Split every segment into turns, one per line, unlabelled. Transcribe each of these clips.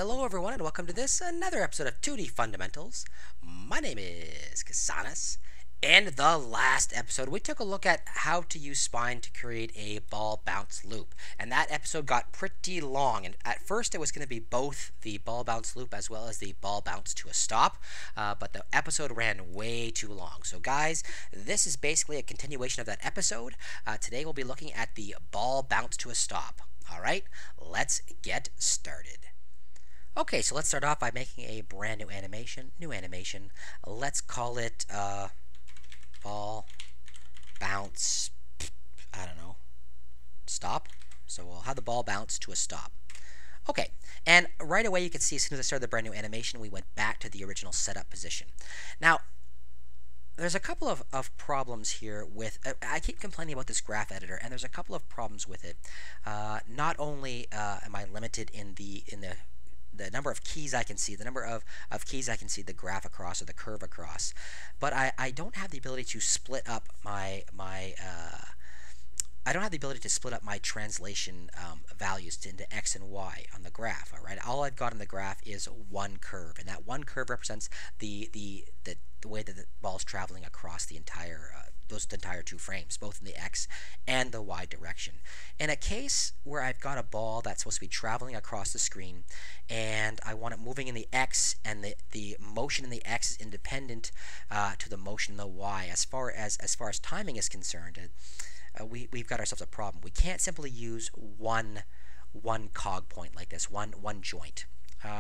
Hello everyone and welcome to this another episode of 2D Fundamentals. My name is Kasanas. In the last episode we took a look at how to use spine to create a ball bounce loop, and that episode got pretty long, and at first it was going to be both the ball bounce loop as well as the ball bounce to a stop, but the episode ran way too long. So guys, this is basically a continuation of that episode. Today we'll be looking at the ball bounce to a stop. Alright, let's get started. Okay, so let's start off by making a brand new animation. Let's call it ball bounce, I don't know, stop. So we'll have the ball bounce to a stop. Okay, and right away you can see as soon as I started the brand new animation, we went back to the original setup position. Now, there's a couple of problems here with, I keep complaining about this graph editor, and there's a couple of problems with it. Not only am I limited in the number of keys I can see, the number of keys I can see the graph across or the curve across, but I don't have the ability to split up my translation values into x and y on the graph. All right, all I've got on the graph is one curve, and that one curve represents the way that the ball is traveling across the entire those entire two frames, both in the x and the y direction. In a case where I've got a ball that's supposed to be traveling across the screen, and I want it moving in the x, and the motion in the x is independent to the motion in the y. As far as timing is concerned, we've got ourselves a problem. We can't simply use one cog point like this, one joint.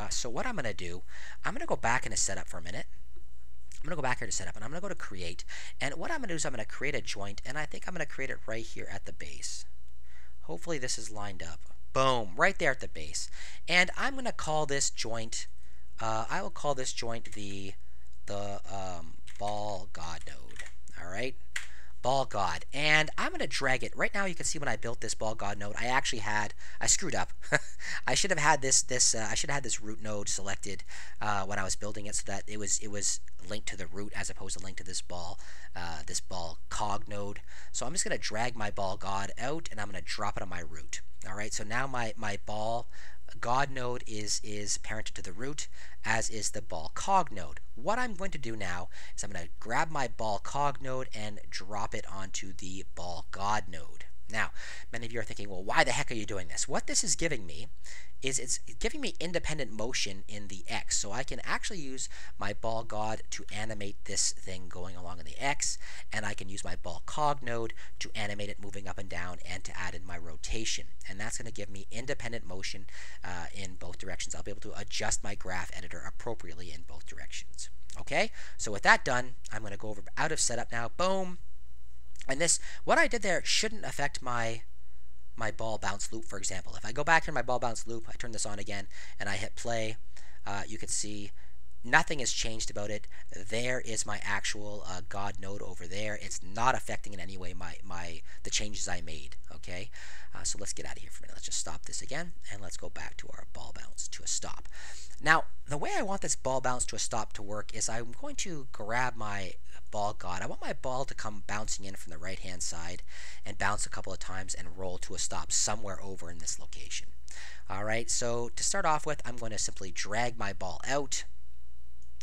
So what I'm going to do, I'm going to go back into setup for a minute. I'm going to go back here to setup, and I'm going to go to create, and what I'm going to do is I'm going to create a joint, and I think I'm going to create it right here at the base. Hopefully this is lined up. Boom, right there at the base. And I'm going to call this joint, I will call this joint the ball god node. All right, ball god, and I'm going to drag it. Right now you can see when I built this ball god node, I screwed up. I should have had this root node selected when I was building it, so that it was linked to the root as opposed to linked to this ball cog node. So I'm just going to drag my ball god out, and I'm going to drop it on my root. All right, so now my ball god node is parented to the root, as is the ball cog node. What I'm going to do now is I'm going to grab my ball cog node and drop it onto the ball god node. Now, many of you are thinking, well, why the heck are you doing this? What this is giving me is it's giving me independent motion in the x. So I can actually use my ball god to animate this thing going along in the x, and I can use my ball cog node to animate it moving up and down and to add in my rotation. And that's going to give me independent motion in both directions. I'll be able to adjust my graph editor appropriately in both directions. Okay, so with that done, I'm going to go over out of setup now. Boom. And this, what I did there shouldn't affect my ball bounce loop, for example. If I go back to my ball bounce loop, I turn this on again, and I hit play, you can see nothing has changed about it. There is my actual god node over there. It's not affecting in any way the changes I made. Okay, so let's get out of here for a minute. Let's just stop this again, and let's go back to our ball bounce to a stop. Now, the way I want this ball bounce to a stop to work is I'm going to grab my ball god. I want my ball to come bouncing in from the right hand side and bounce a couple of times and roll to a stop somewhere over in this location. Alright, so to start off with, I'm going to simply drag my ball out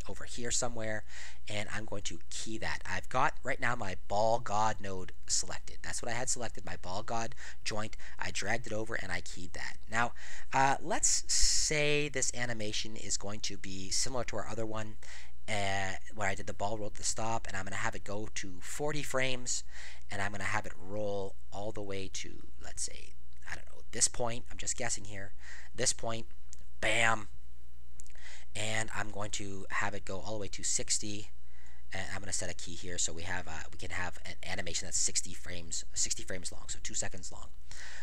over here somewhere, and I'm going to key that. I've got right now my ball god node selected. That's what I had selected, my ball god joint. I dragged it over and I keyed that. Now let's say this animation is going to be similar to our other one, where I did the ball roll to the stop, and I'm going to have it go to 40 frames, and I'm going to have it roll all the way to, let's say, I don't know, this point. I'm just guessing here. This point, bam, and I'm going to have it go all the way to 60, and I'm going to set a key here so we can have an animation that's 60 frames long, so 2 seconds long.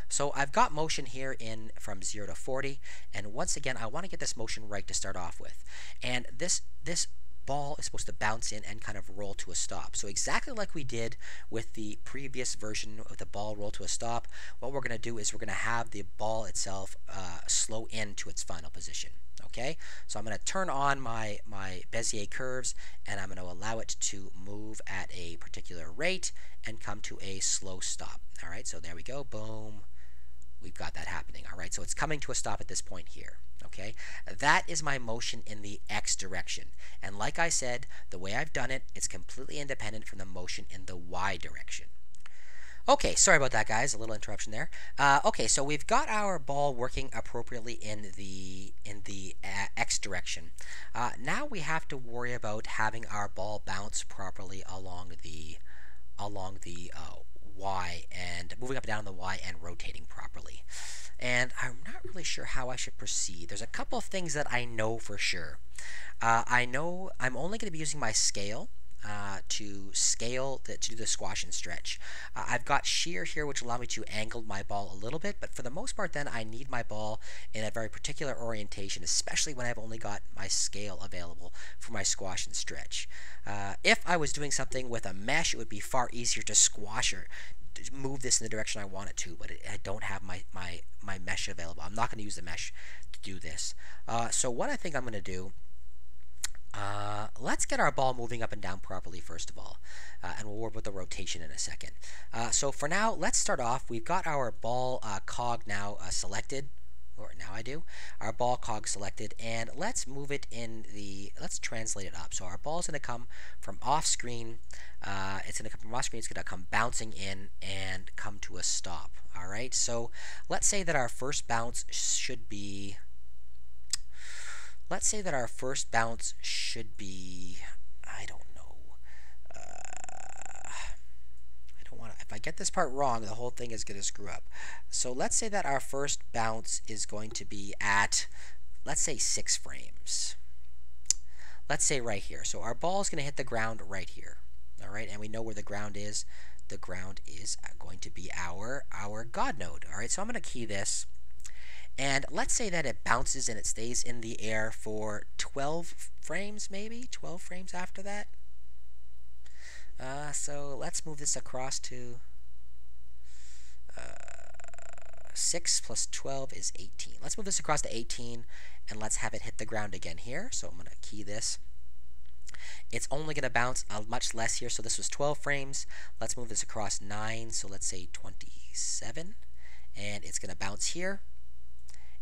So I've got motion here in from 0 to 40, and once again I want to get this motion right to start off with, and this ball is supposed to bounce in and kind of roll to a stop. So exactly like we did with the previous version of the ball roll to a stop, what we're going to do is we're going to have the ball itself slow into its final position. Okay, so I'm going to turn on my Bezier curves, and I'm going to allow it to move at a particular rate and come to a slow stop. All right, so there we go. Boom. We've got that happening. All right, so it's coming to a stop at this point here. Okay, that is my motion in the X direction. And like I said, the way I've done it, it's completely independent from the motion in the Y direction. Okay, sorry about that, guys. A little interruption there. Okay, so we've got our ball working appropriately in the X direction. Now we have to worry about having our ball bounce properly along the Y and moving up and down the Y and rotating properly. And I'm not really sure how I should proceed. There's a couple of things that I know for sure. I know I'm only going to be using my scale to do the squash and stretch. I've got shear here, which will allow me to angle my ball a little bit, but for the most part then I need my ball in a very particular orientation, especially when I've only got my scale available for my squash and stretch. If I was doing something with a mesh, it would be far easier to squash or move this in the direction I want it to, but I don't have my mesh available. I'm not going to use the mesh to do this. So what I think I'm going to do, let's get our ball moving up and down properly first of all, and we'll work with the rotation in a second. So for now, let's start off. We've got our ball cog now selected, or now I do, our ball cog selected, and let's move it let's translate it up. So our ball is going to come from off screen, it's going to come bouncing in and come to a stop. All right, so let's say that our first bounce should be, I don't know, if I get this part wrong, the whole thing is going to screw up. So let's say that our first bounce is going to be at, let's say 6 frames. Let's say right here. So our ball is going to hit the ground right here. All right, and we know where the ground is. The ground is going to be our God node. All right, so I'm going to key this. And let's say that it bounces and it stays in the air for 12 frames, maybe 12 frames after that. So let's move this across to 6 plus 12 is 18. Let's move this across to 18 and let's have it hit the ground again here. So I'm going to key this. It's only going to bounce much less here. So this was 12 frames. Let's move this across 9. So let's say 27. And it's going to bounce here.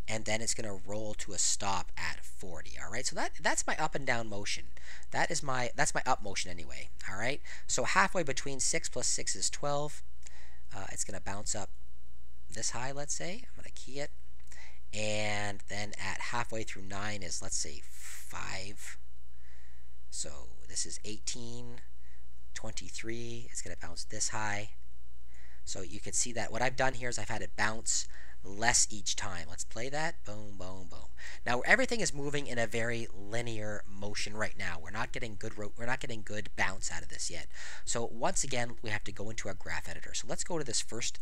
And then it's going to roll to a stop at 40. All right, so that's my up and down motion. That's my up motion anyway. All right, so halfway between 6 plus 6 is 12. It's going to bounce up this high, let's say. I'm going to key it. And then at halfway through 9 is, let's say, 5. So this is 18, 23. It's going to bounce this high. So you can see that what I've done here is I've had it bounce less each time. Let's play that. Boom, boom, boom. Now everything is moving in a very linear motion right now. We're not getting good bounce out of this yet. So once again, we have to go into our graph editor. So let's go to this first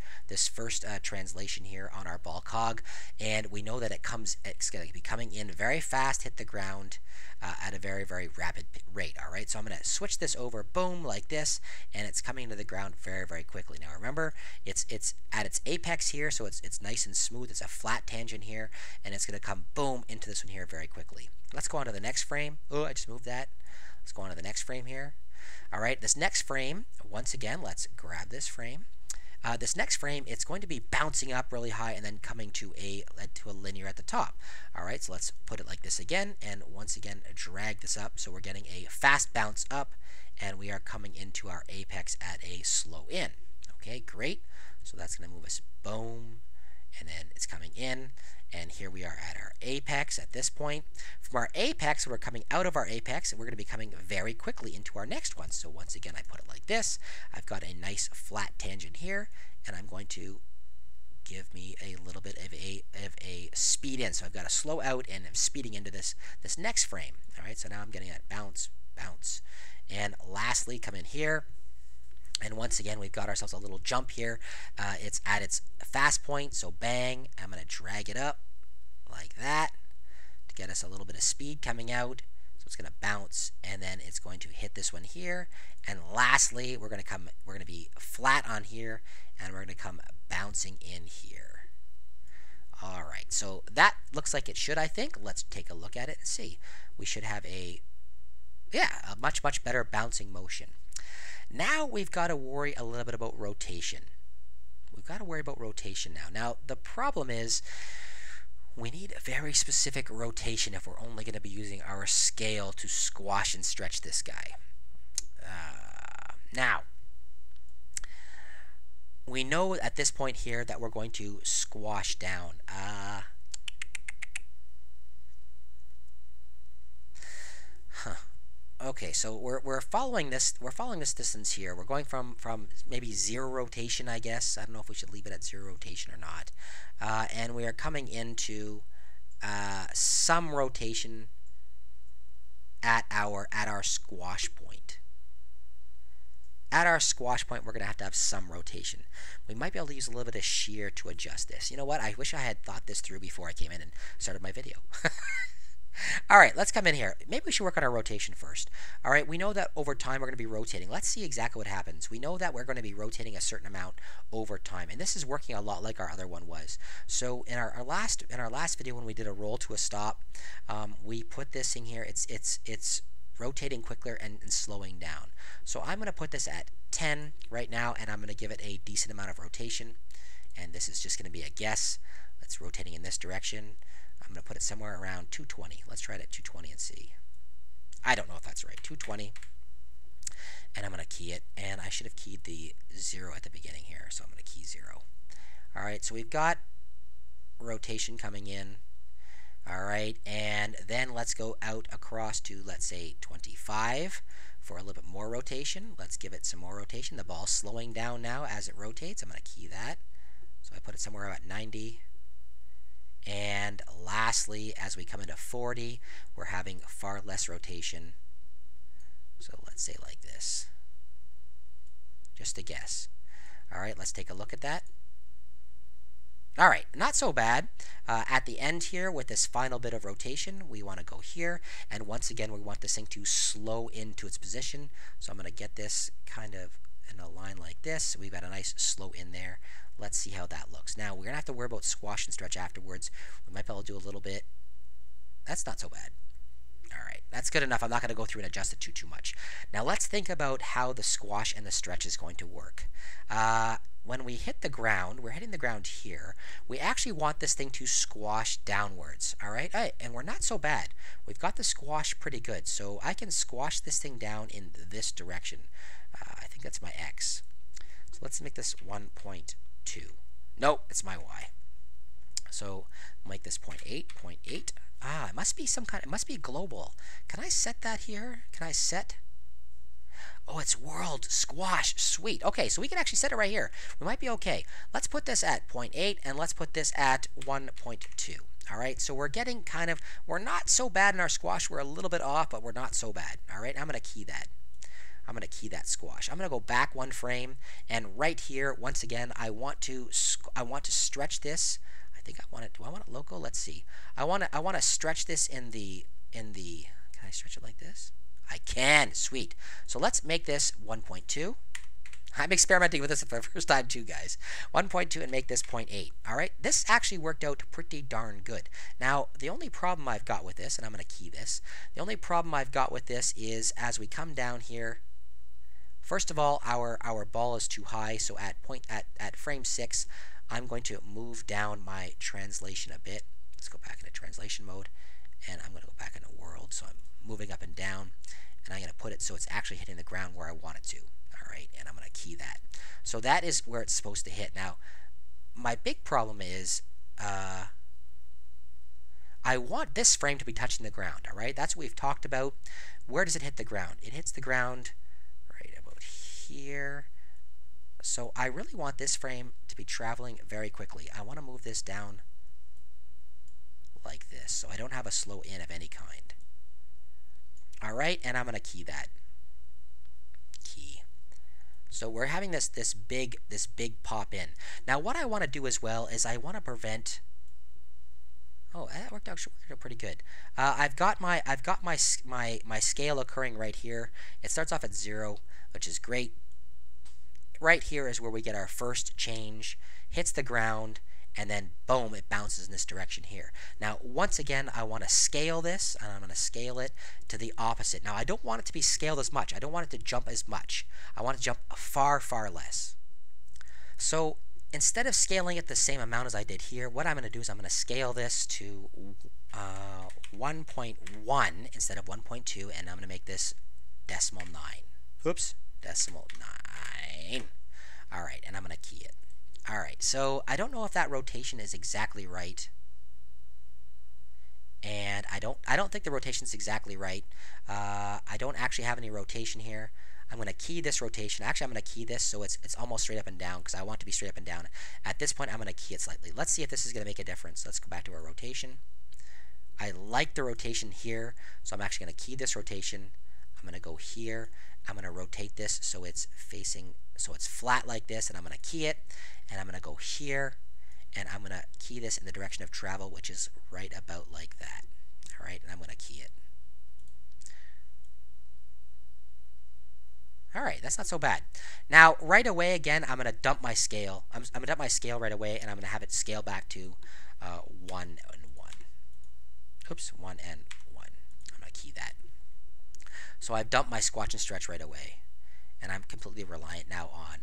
translation here on our ball cog, and we know that it's going to be coming in very fast, hit the ground at a very, very rapid rate. All right, so I'm going to switch this over, boom, like this, and it's coming into the ground very, very quickly. Now remember, it's at its apex here, so it's nice and smooth. It's a flat tangent here, and it's going to come boom into this one here very quickly. Let's go on to the next frame. Oh, I just moved that. Let's go on to the next frame here. All right, this next frame, once again, let's grab this frame. This next frame, it's going to be bouncing up really high and then coming to a linear at the top. All right, so let's put it like this again, and once again, drag this up. So we're getting a fast bounce up, and we are coming into our apex at a slow in. Okay, great. So that's going to move us boom, and then it's coming in, and here we are at our apex at this point. From our apex, we're coming out of our apex, and we're going to be coming very quickly into our next one. So once again, I put it like this. I've got a nice flat tangent here, and I'm going to give me a little bit of a speed in. So I've got a slow out, and I'm speeding into this next frame. All right, so now I'm getting that bounce, bounce. And lastly, come in here. And once again, we've got ourselves a little jump here. It's at its fast point, so bang, I'm going to drag it up like that to get us a little bit of speed coming out. So it's going to bounce, and then it's going to hit this one here. And lastly, we're going to be flat on here, and we're going to come bouncing in here. All right, so that looks like it should, I think. Let's take a look at it and see. We should have a much, much better bouncing motion. Now we've got to worry a little bit about rotation. We've got to worry about rotation now. Now the problem is We need a very specific rotation if we're only going to be using our scale to squash and stretch this guy. Now, we know at this point here that we're going to squash down. Okay, so we're following this distance here. We're going from maybe 0 rotation, I guess. I don't know if we should leave it at 0 rotation or not. And we are coming into some rotation at our squash point. At our squash point, we're going to have some rotation. We might be able to use a little bit of shear to adjust this. You know what? I wish I had thought this through before I came in and started my video. All right, let's come in here. Maybe we should work on our rotation first. All right, we know that over time we're going to be rotating. Let's see exactly what happens. We know that we're going to be rotating a certain amount over time, and this is working a lot like our other one was. So in our last video when we did a roll to a stop, we put this thing here. It's rotating quicker and slowing down. So I'm going to put this at 10 right now, and I'm going to give it a decent amount of rotation. And this is just going to be a guess. It's rotating in this direction. I'm going to put it somewhere around 220. Let's try it at 220 and see. I don't know if that's right. 220. And I'm going to key it. And I should have keyed the 0 at the beginning here. So I'm going to key 0. All right. So we've got rotation coming in. All right. And then let's go out across to, let's say, 25 for a little bit more rotation. Let's give it some more rotation. The ball's slowing down now as it rotates. I'm going to key that. So I put it somewhere about 90. And lastly, as we come into 40, we're having far less rotation. So let's say like this. Just a guess. All right, let's take a look at that. All right, not so bad. At the end here, with this final bit of rotation, we want to go here. And once again, we want this thing to slow into its position. So I'm going to get this kind of in a line like this. So we've got a nice slow in there. Let's see how that looks. Now, we're going to have to worry about squash and stretch afterwards. We might be able to do a little bit. That's not so bad. All right, that's good enough. I'm not going to go through and adjust it too much. Now, let's think about how the squash and the stretch is going to work. When we hit the ground, we're hitting the ground here. We actually want this thing to squash downwards. All right, and we're not so bad. We've got the squash pretty good. So I can squash this thing down in this direction. I think that's my X. So let's make this 1.2. Nope, it's my Y. So make this 0.8, 0.8. It must be some kind, it must be global. Can I set that here? Can I set? Oh, it's world squash. Sweet. Okay, so we can actually set it right here. We might be okay. Let's put this at 0.8 and let's put this at 1.2. All right, so we're getting kind of, we're not so bad in our squash. We're a little bit off, but we're not so bad. All right, I'm going to key that. I'm going to key that squash. I'm going to go back one frame, and right here, once again, I want to stretch this. I think I want it. Do I want it local? Let's see. I want to stretch this in the. Can I stretch it like this? I can. Sweet. So let's make this 1.2. I'm experimenting with this for the first time too, guys. 1.2 and make this 0.8. All right. This actually worked out pretty darn good. Now, the only problem I've got with this, and I'm going to key this. The only problem I've got with this is as we come down here. First of all, our ball is too high, so at frame 6, I'm going to move down my translation a bit. Let's go back into translation mode, and I'm going to go back into world. So I'm moving up and down, and I'm going to put it so it's actually hitting the ground where I want it to. All right, and I'm going to key that. So that is where it's supposed to hit. Now, my big problem is I want this frame to be touching the ground. All right, that's what we've talked about. Where does it hit the ground? It hits the ground here. So I really want this frame to be traveling very quickly. I want to move this down like this so I don't have a slow in of any kind. All right, and I'm going to key that. Key. So we're having this big pop in. Now what I want to do as well is I want to prevent. Oh, that worked out pretty good. I've got my scale occurring right here. It starts off at 0, which is great. Right here is where we get our first change, hits the ground, and then boom, it bounces in this direction here. Now, once again, I want to scale this, and I'm going to scale it to the opposite. Now, I don't want it to be scaled as much. I don't want it to jump as much. I want it to jump far, far less. So instead of scaling it the same amount as I did here, what I'm going to do is I'm going to scale this to 1.1 instead of 1.2, and I'm going to make this decimal 9. Oops, decimal 9. All right, and I'm going to key it. All right, so I don't know if that rotation is exactly right. And I don't think the rotation is exactly right. I don't actually have any rotation here. I'm going to key this rotation. Actually, I'm going to key this so it's almost straight up and down because I want it to be straight up and down. At this point, I'm going to key it slightly. Let's see if this is going to make a difference. Let's go back to our rotation. I like the rotation here, so I'm actually going to key this rotation. I'm going to go here. I'm going to rotate this so it's facing, so it's flat like this, and I'm going to key it. And I'm going to go here, and I'm going to key this in the direction of travel, which is right about like that. All right, and I'm going to key it. All right, that's not so bad. Now, right away, again, I'm going to dump my scale. I'm going to dump my scale right away, and I'm going to have it scale back to 1 and 1. Oops, 1 and 1. I'm going to key that. So I've dumped my squash and stretch right away, and I'm completely reliant now on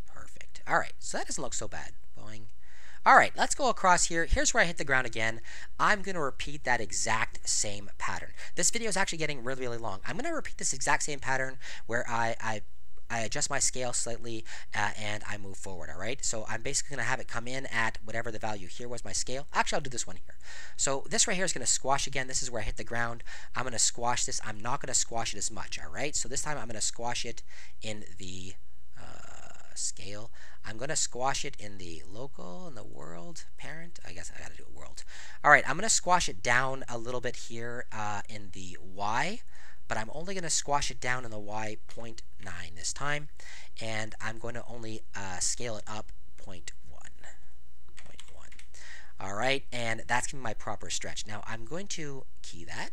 perfect. All right, so that doesn't look so bad. Going. All right, let's go across here. Here's where I hit the ground again. I'm going to repeat that exact same pattern. This video is actually getting really, really long. I'm going to repeat this exact same pattern where I adjust my scale slightly and I move forward, all right? So I'm basically going to have it come in at whatever the value here was my scale. Actually, I'll do this one here. So this right here is going to squash again. This is where I hit the ground. I'm going to squash this. I'm not going to squash it as much, all right? So this time I'm going to squash it in the scale. I'm going to squash it in the local, in the world, parent. I guess I got to do a world. All right, I'm going to squash it down a little bit here in the Y, but I'm only going to squash it down in the Y 0.9 this time, and I'm going to only scale it up 0.1. All right, and that's going to be my proper stretch. Now I'm going to key that.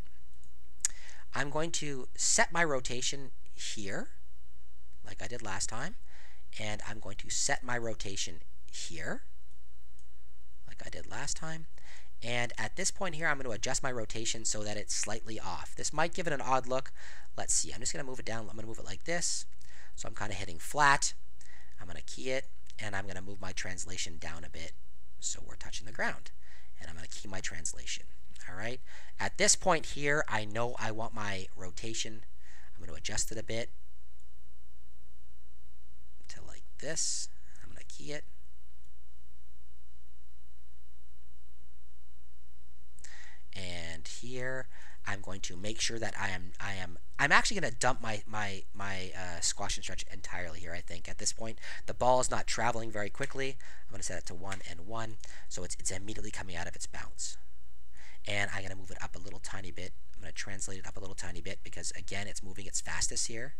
I'm going to set my rotation here, like I did last time. And I'm going to set my rotation here, like I did last time. And at this point here, I'm going to adjust my rotation so that it's slightly off. This might give it an odd look. Let's see. I'm just going to move it down. I'm going to move it like this. So I'm kind of hitting flat. I'm going to key it, and I'm going to move my translation down a bit so we're touching the ground. And I'm going to key my translation. All right. At this point here, I know I want my rotation. I'm going to adjust it a bit. This. I'm going to key it. And here I'm going to make sure that I'm actually going to dump my squash and stretch entirely here, I think. At this point, the ball is not traveling very quickly. I'm going to set it to 1 and 1, so it's immediately coming out of its bounce. And I'm going to move it up a little tiny bit. I'm going to translate it up a little tiny bit because, again, it's moving its fastest here.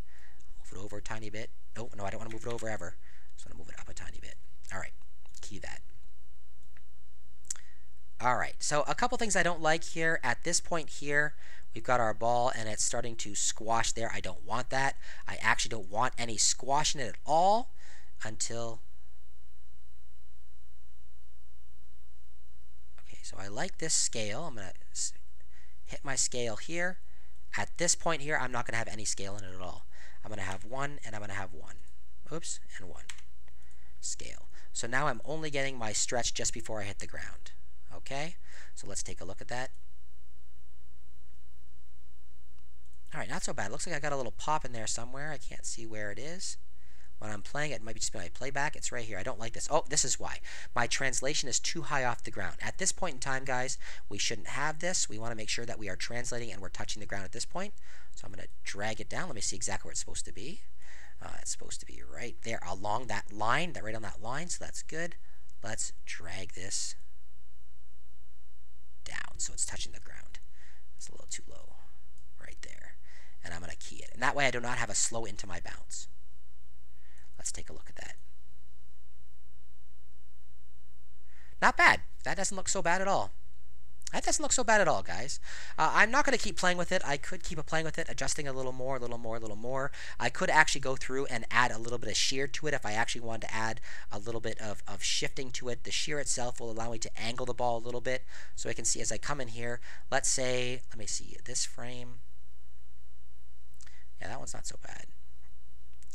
Move it over a tiny bit. Oh, no, I don't want to move it over ever. So I'm going to move it up a tiny bit. All right, key that. All right, so a couple things I don't like here. At this point here, we've got our ball, and it's starting to squash there. I don't want that. I actually don't want any squash in it at all until... Okay, so I like this scale. I'm going to hit my scale here. At this point here, I'm not going to have any scale in it at all. I'm going to have 1, and I'm going to have 1. Oops, and 1. Scale. So now I'm only getting my stretch just before I hit the ground. Okay, so let's take a look at that. All right, not so bad. Looks like I got a little pop in there somewhere. I can't see where it is. When I'm playing, it might be just my playback. It's right here. I don't like this. Oh, this is why. My translation is too high off the ground. At this point in time, guys, we shouldn't have this. We want to make sure that we are translating and we're touching the ground at this point. So I'm going to drag it down. Let me see exactly where it's supposed to be. It's supposed to be right there along that line, right on that line, so that's good. Let's drag this down so it's touching the ground. It's a little too low right there. And I'm going to key it. And that way I do not have a slow into my bounce. Let's take a look at that. Not bad. That doesn't look so bad at all. That doesn't look so bad at all, guys. I'm not going to keep playing with it. I could keep playing with it, adjusting a little more, a little more, a little more. I could actually go through and add a little bit of shear to it if I actually wanted to add a little bit of shifting to it. The shear itself will allow me to angle the ball a little bit so I can see as I come in here. Let's say, let me see, this frame. Yeah, that one's not so bad.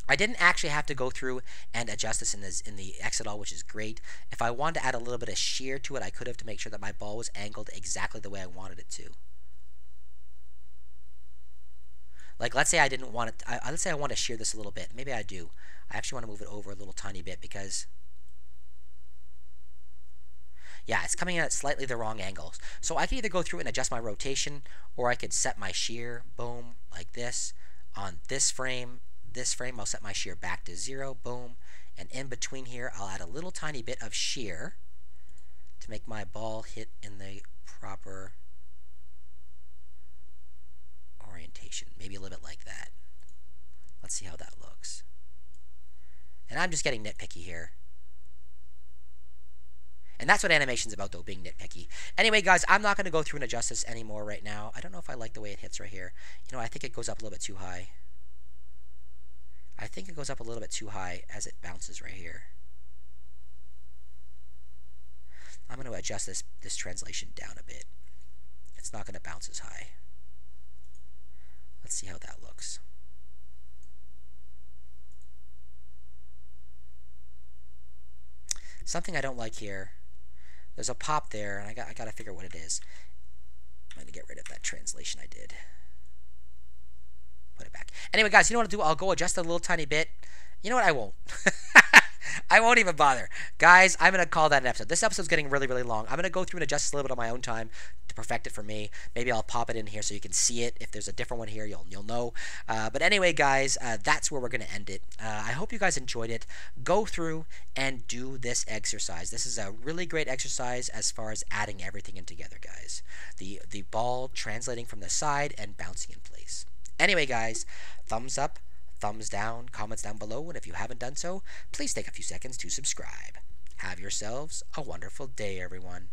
I didn't actually have to go through and adjust this in the X at all, which is great. If I wanted to add a little bit of shear to it, I could have to make sure that my ball was angled exactly the way I wanted it to. Like, let's say I didn't want it. Let's say I want to shear this a little bit. Maybe I do. I actually want to move it over a little tiny bit because, yeah, it's coming in at slightly the wrong angles. So I can either go through and adjust my rotation, or I could set my shear, boom, like this. On this frame, I'll set my shear back to 0, boom. And in between here, I'll add a little tiny bit of shear to make my ball hit in the proper orientation. Maybe a little bit like that. Let's see how that looks. And I'm just getting nitpicky here. And that's what animation's about, though, being nitpicky. Anyway, guys, I'm not going to go through and adjust this anymore right now. I don't know if I like the way it hits right here. You know, I think it goes up a little bit too high. I think it goes up a little bit too high as it bounces right here. I'm going to adjust this translation down a bit. It's not going to bounce as high. Let's see how that looks. Something I don't like here. There's a pop there, and I got to figure out what it is. I'm going to get rid of that translation I did. Put it back. Anyway, guys, you know what I'll do? I'll go adjust it a little tiny bit. You know what? I won't. I won't even bother. Guys, I'm going to call that an episode. This episode's getting really, really long. I'm going to go through and adjust a little bit on my own time to perfect it for me. Maybe I'll pop it in here so you can see it. If there's a different one here, you'll know. But anyway, guys, that's where we're going to end it. I hope you guys enjoyed it. Go through and do this exercise. This is a really great exercise as far as adding everything in together, guys. The ball translating from the side and bouncing in place. Anyway, guys, thumbs up, thumbs down, comments down below, and if you haven't done so, please take a few seconds to subscribe. Have yourselves a wonderful day, everyone.